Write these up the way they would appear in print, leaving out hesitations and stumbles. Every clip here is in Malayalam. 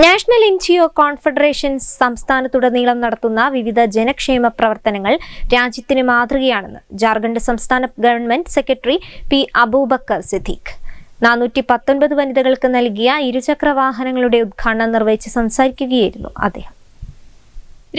നാഷണൽ എൻജിഒ കോൺഫെഡറേഷൻ സംസ്ഥാനത്തുടനീളം നടത്തുന്ന വിവിധ ജനക്ഷേമ പ്രവർത്തനങ്ങൾ രാജ്യത്തിന് മാതൃകയാണെന്ന് ജാർഖണ്ഡ് സംസ്ഥാന government secretary P Abubakar Siddique 419 വനിതകൾക്ക് നൽകിയ ഇരുചക്ര വാഹനങ്ങളുടെ ഉദ്ഘാടനം നിർവഹിച്ച് സംസാരിക്കുകയായിരുന്നു അദ്ദേഹം.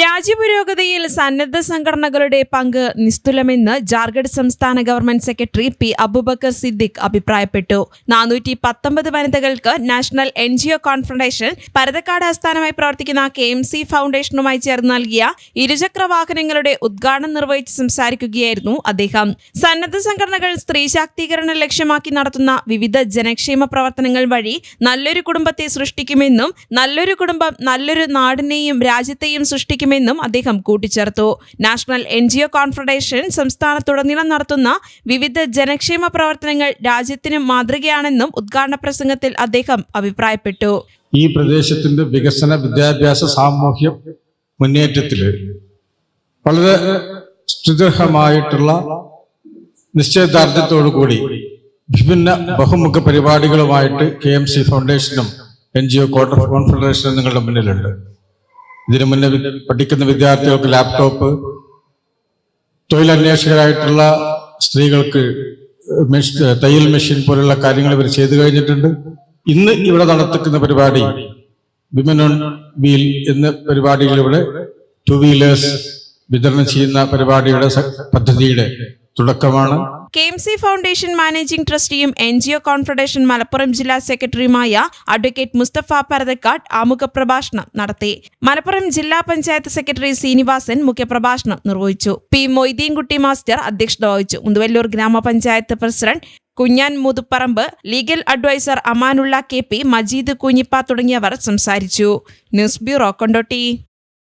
രാജ്യപുരോഗതിയിൽ സന്നദ്ധ സംഘടനകളുടെ പങ്ക് നിസ്തുലമെന്ന് ജാർഖണ്ഡ് സംസ്ഥാന government secretary P Abubakar Siddique അഭിപ്രായപ്പെട്ടു. 419 വനിതകൾക്ക് നാഷണൽ എൻജിഒ കോൺഫെഡറേഷൻ പരതക്കാട് ആസ്ഥാനമായി പ്രവർത്തിക്കുന്ന KMC ഫൗണ്ടേഷനുമായി ചേർന്ന് നൽകിയ ഇരുചക്ര വാഹനങ്ങളുടെ ഉദ്ഘാടനം നിർവഹിച്ച് സംസാരിക്കുകയായിരുന്നു അദ്ദേഹം. സന്നദ്ധ സംഘടനകൾ സ്ത്രീ ശാക്തീകരണം ലക്ഷ്യമാക്കി നടത്തുന്ന വിവിധ ജനക്ഷേമ പ്രവർത്തനങ്ങൾ വഴി നല്ലൊരു കുടുംബത്തെ സൃഷ്ടിക്കുമെന്നും നല്ലൊരു കുടുംബം നല്ലൊരു നാടിനെയും രാജ്യത്തെയും സൃഷ്ടിക്കും ും അദ്ദേഹം കൂട്ടിച്ചേർത്തു. നാഷണൽ എൻജിഒ കോൺഫെഡറേഷൻ സംസ്ഥാനത്തുടനീളം നടത്തുന്ന വിവിധ ജനക്ഷേമ പ്രവർത്തനങ്ങൾ രാജ്യത്തിന് മാതൃകയാണെന്നും ഉദ്ഘാടന പ്രസംഗത്തിൽ അദ്ദേഹം അഭിപ്രായപ്പെട്ടു. ഈ പ്രദേശത്തിന്റെ വികസന, വിദ്യാഭ്യാസ, സാമൂഹ്യ മുന്നേറ്റത്തിൽ വളരെ സുദൃഢമായിട്ടുള്ള നിശ്ചയദാർഢ്യത്തോടുകൂടി വിഭിന്ന ബഹുമുഖ പരിപാടികളുമായിട്ട് KMC ഫൗണ്ടേഷനും എൻജിഒ കോൺഫെഡറേഷനും നിങ്ങളുടെ മുന്നിലുണ്ട്. ഇതിനു മുന്നേ പഠിക്കുന്ന വിദ്യാർത്ഥികൾക്ക് ലാപ്ടോപ്പ്, തൊഴിലന്വേഷകരായിട്ടുള്ള സ്ത്രീകൾക്ക് തയ്യൽ മെഷീൻ പോലുള്ള കാര്യങ്ങൾ ഇവർ ചെയ്തു കഴിഞ്ഞിട്ടുണ്ട്. ഇന്ന് ഇവിടെ നടത്തിക്കുന്ന പരിപാടി വിമൻ ഓൺ വീൽ എന്ന പരിപാടിയിലൂടെ 2 വീലേഴ്സ് വിതരണം ചെയ്യുന്ന പരിപാടിയുടെ പദ്ധതിയുടെ തുടക്കമാണ്. KMC ഫൗണ്ടേഷൻ മാനേജിംഗ് ട്രസ്റ്റിയും എൻജിഒ കോൺഫെഡറേഷൻ മലപ്പുറം ജില്ലാ സെക്രട്ടറിയുമായ അഡ്വക്കേറ്റ് മുസ്തഫ പരതക്കാട് ആമുഖ പ്രഭാഷണം നടത്തി. മലപ്പുറം ജില്ലാ പഞ്ചായത്ത് സെക്രട്ടറി ശ്രീനിവാസൻ മുഖ്യപ്രഭാഷണം നിർവഹിച്ചു. P. മൊയ്തീൻകുട്ടി മാസ്റ്റർ അധ്യക്ഷത വഹിച്ചു. Muthuvallur Gramapanchayat president Kunhan Muthuparamba, legal adviser Amanulla KP, Majeed Kunhippa തുടങ്ങിയവർ സംസാരിച്ചു. News bureau, Kondotty.